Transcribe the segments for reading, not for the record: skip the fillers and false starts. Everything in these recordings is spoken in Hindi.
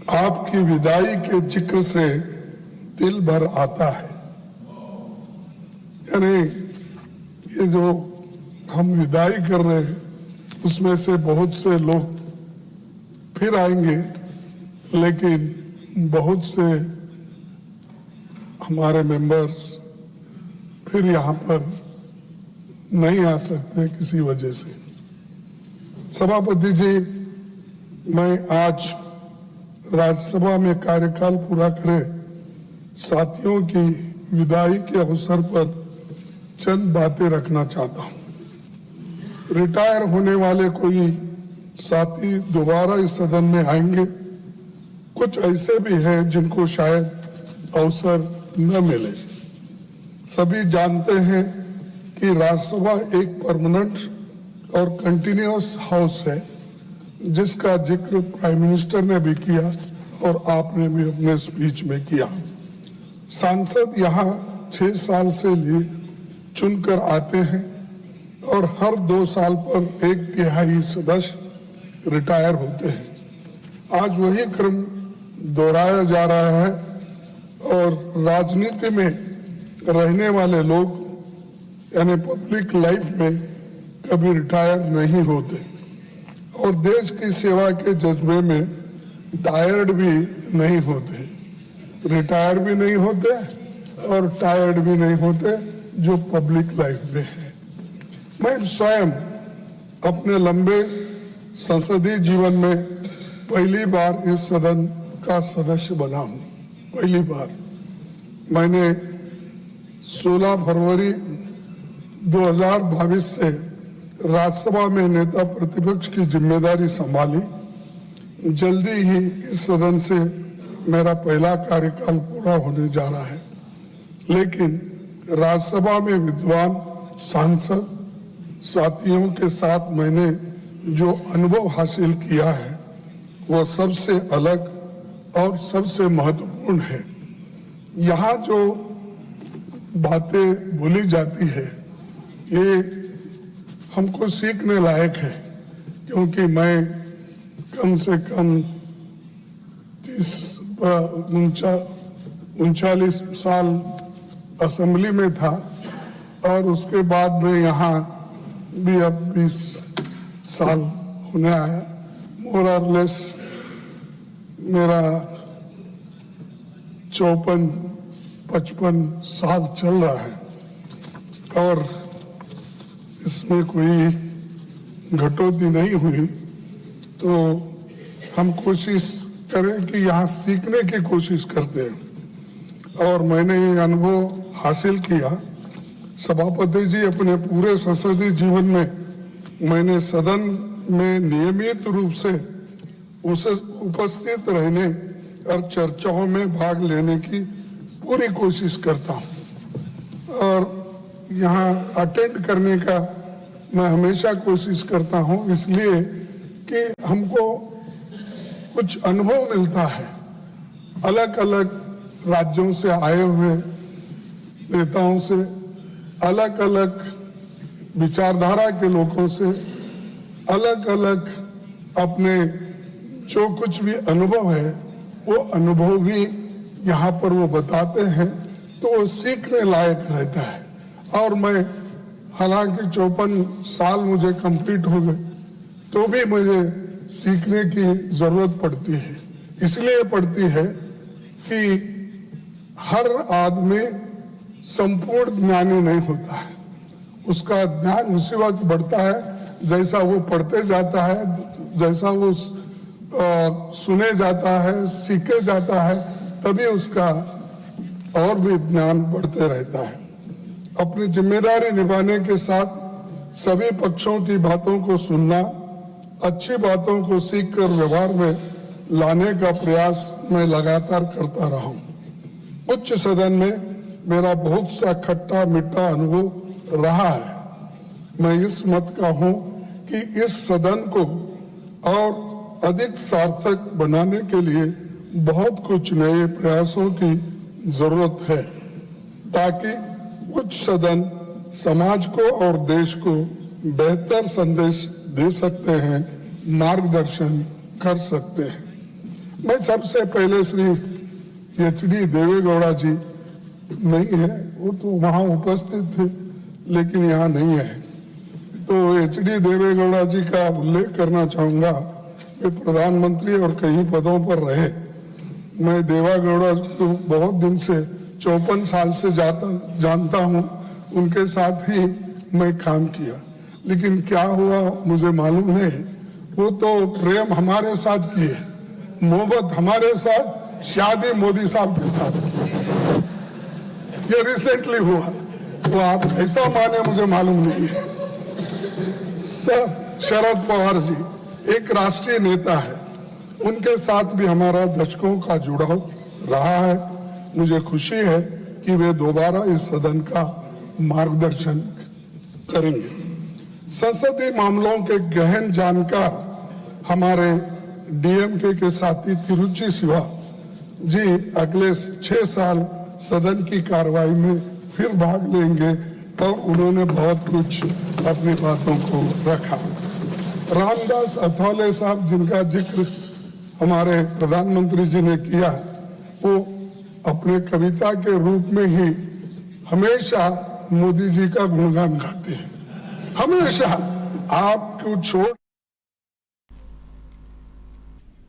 आपकी विदाई के जिक्र से दिल भर आता है। यानी ये जो हम विदाई कर रहे हैं उसमें से बहुत से लोग फिर आएंगे, लेकिन बहुत से हमारे मेंबर्स फिर यहाँ पर नहीं आ सकते किसी वजह से। सभापति जी, मैं आज राज्यसभा में कार्यकाल पूरा करे साथियों की विदाई के अवसर पर चंद बातें रखना चाहता हूं। रिटायर होने वाले कोई साथी दोबारा इस सदन में आएंगे, कुछ ऐसे भी हैं जिनको शायद अवसर न मिले। सभी जानते हैं कि राज्यसभा एक परमानेंट और कंटिन्यूअस हाउस है, जिसका जिक्र प्राइम मिनिस्टर ने भी किया और आपने भी अपने स्पीच में किया। सांसद यहाँ 6 साल से लिए चुनकर आते हैं और हर 2 साल पर 1/3 सदस्य रिटायर होते हैं। आज वही क्रम दोहराया जा रहा है और राजनीति में रहने वाले लोग यानी पब्लिक लाइफ में कभी रिटायर नहीं होते और देश की सेवा के जज्बे में टायर्ड भी नहीं होते, रिटायर भी नहीं होते और टायर्ड भी नहीं होते जो पब्लिक लाइफ में है। मैं स्वयं अपने लंबे संसदीय जीवन में पहली बार इस सदन का सदस्य बना हूं। पहली बार मैंने 16 फरवरी 2022 से राज्यसभा में नेता प्रतिपक्ष की जिम्मेदारी संभाली। जल्दी ही इस सदन से मेरा पहला कार्यकाल पूरा होने जा रहा है, लेकिन राज्यसभा में विद्वान सांसद साथियों के साथ मैंने जो अनुभव हासिल किया है वो सबसे अलग और सबसे महत्वपूर्ण है। यहाँ जो बातें बोली जाती है ये हमको सीखने लायक है, क्योंकि मैं कम से कम 39 साल असेंबली में था और उसके बाद में यहाँ भी अब 20 साल होने आया। मोर और लेस मेरा 54-55 साल चल रहा है और इसमें कोई घटोती नहीं हुई। तो हम कोशिश करें कि यहाँ सीखने की कोशिश करते हैं और मैंने ये अनुभव हासिल किया। सभापति जी, अपने पूरे संसदीय जीवन में मैंने सदन में नियमित रूप से उसे उपस्थित रहने और चर्चाओं में भाग लेने की पूरी कोशिश करता हूँ और यहाँ अटेंड करने का मैं हमेशा कोशिश करता हूँ, इसलिए कि हमको कुछ अनुभव मिलता है अलग अलग राज्यों से आए हुए नेताओं से, अलग अलग विचारधारा के लोगों से, अलग अलग अपने जो कुछ भी अनुभव है वो अनुभव भी यहाँ पर वो बताते हैं, तो वो सीखने लायक रहता है। और मैं हालांकि 54 साल मुझे कंप्लीट हो गए तो भी मुझे सीखने की जरूरत पड़ती है। इसलिए पड़ती है कि हर आदमी संपूर्ण ज्ञानी नहीं होता है, उसका ज्ञान उसी वक्त बढ़ता है जैसा वो पढ़ते जाता है, जैसा वो सुने जाता है, सीखे जाता है, तभी उसका और भी ज्ञान बढ़ते रहता है। अपनी जिम्मेदारी निभाने के साथ सभी पक्षों की बातों को सुनना, अच्छी बातों को सीखकर व्यवहार में लाने का प्रयास मैं लगातार करता रहा हूं। उच्च सदन में मेरा बहुत सा खट्टा मीठा अनुभव रहा है। मैं इस मत का हूं कि इस सदन को और अधिक सार्थक बनाने के लिए बहुत कुछ नए प्रयासों की जरूरत है, ताकि उच्च सदन समाज को और देश को बेहतर संदेश दे सकते हैं, मार्गदर्शन कर सकते हैं। मैं सबसे पहले श्री एच.डी. देवेगौड़ा जी नहीं है, वो तो वहां उपस्थित थे लेकिन यहाँ नहीं है, तो एच.डी. देवेगौड़ा जी का उल्लेख करना चाहूंगा। वे प्रधानमंत्री और कई पदों पर रहे। मैं देवेगौड़ा को बहुत दिन से 54 साल से जानता हूँ, उनके साथ ही मैं काम किया, लेकिन क्या हुआ मुझे मालूम नहीं। वो तो प्रेम हमारे साथ किए, मोहब्बत हमारे साथ, शादी मोदी साहब के साथ की, ये रिसेंटली हुआ, तो आप ऐसा माने मुझे मालूम नहीं है। सर शरद पवार जी एक राष्ट्रीय नेता है, उनके साथ भी हमारा दशकों का जुड़ाव रहा है। मुझे खुशी है कि वे दोबारा इस सदन का मार्गदर्शन करेंगे। संसदीय मामलों के गहन जानकार हमारे डीएमके के साथी तिरुचि शिवा जी अगले 6 साल सदन की कार्रवाई में फिर भाग लेंगे और उन्होंने बहुत कुछ अपनी बातों को रखा। रामदास अथवाले साहब जिनका जिक्र हमारे प्रधानमंत्री जी ने किया, वो अपने कविता के रूप में ही हमेशा मोदी जी का गुणगान गाते हैं, हमेशा आपको छोड़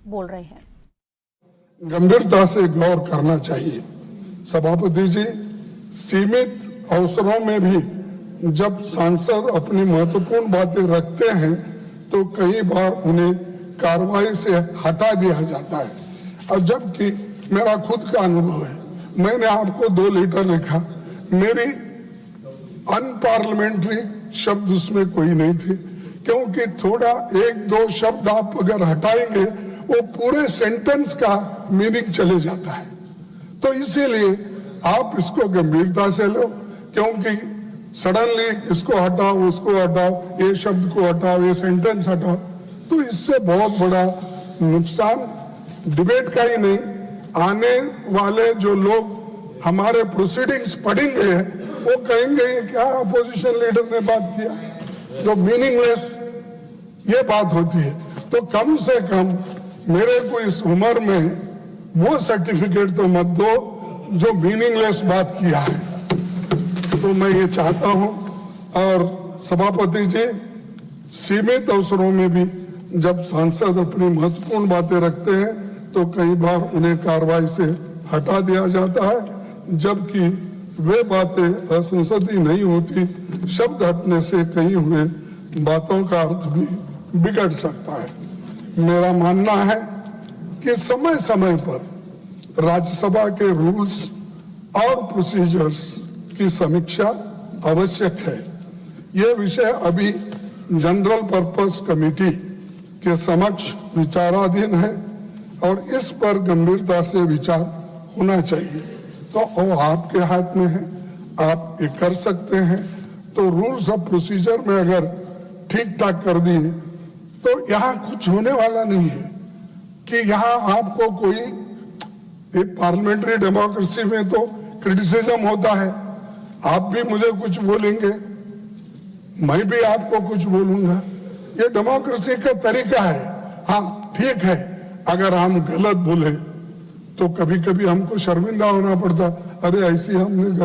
बोल रहे हैं। गंभीरता से गौर करना चाहिए। सभापति जी, सीमित अवसरों में भी जब सांसद अपनी महत्वपूर्ण बातें रखते हैं तो कई बार उन्हें कार्रवाई से हटा दिया जाता है। और जबकि मेरा खुद का अनुभव है, मैंने आपको 2 लेटर लिखा, मेरी अनपार्लियामेंट्री शब्द उसमें कोई नहीं थे, क्योंकि थोड़ा 1-2 शब्द आप अगर हटाएंगे वो पूरे सेंटेंस का मीनिंग चले जाता है। तो इसीलिए आप इसको गंभीरता से लो, क्योंकि सडनली इसको हटाओ, उसको हटाओ, ये शब्द को हटाओ, ये सेंटेंस हटाओ, तो इससे बहुत बड़ा नुकसान डिबेट का ही नहीं, आने वाले जो लोग हमारे प्रोसीडिंग्स पढ़ेंगे वो कहेंगे ये क्या अपोजिशन लीडर ने बात किया, जो मीनिंगलेस ये बात होती है। तो कम से कम मेरे को इस उम्र में वो सर्टिफिकेट तो मत दो जो मीनिंगलेस बात किया है। तो मैं ये चाहता हूं, और सभापति जी, सीमित अवसरों में भी जब सांसद अपनी महत्वपूर्ण बातें रखते हैं तो कई बार उन्हें कार्रवाई से हटा दिया जाता है, जबकि वे बातें असंसदीय नहीं होती। शब्द हटने से कही हुए बातों का अर्थ भी बिगड़ सकता है। मेरा मानना है कि समय समय पर राज्यसभा के रूल्स और प्रोसीजर्स की समीक्षा आवश्यक है। यह विषय अभी जनरल पर्पस कमेटी के समक्ष विचाराधीन है और इस पर गंभीरता से विचार होना चाहिए। तो वो आपके हाथ में है, आप ये कर सकते हैं। तो रूल्स ऑफ प्रोसीजर में अगर ठीक ठाक कर दिए तो यहाँ कुछ होने वाला नहीं है कि यहाँ आपको कोई, एक पार्लियामेंट्री डेमोक्रेसी में तो क्रिटिसिज्म होता है, आप भी मुझे कुछ बोलेंगे, मैं भी आपको कुछ बोलूंगा, ये डेमोक्रेसी का तरीका है। हाँ ठीक है, अगर हम गलत बोले तो कभी कभी हमको शर्मिंदा होना पड़ता, अरे ऐसी हमने गलत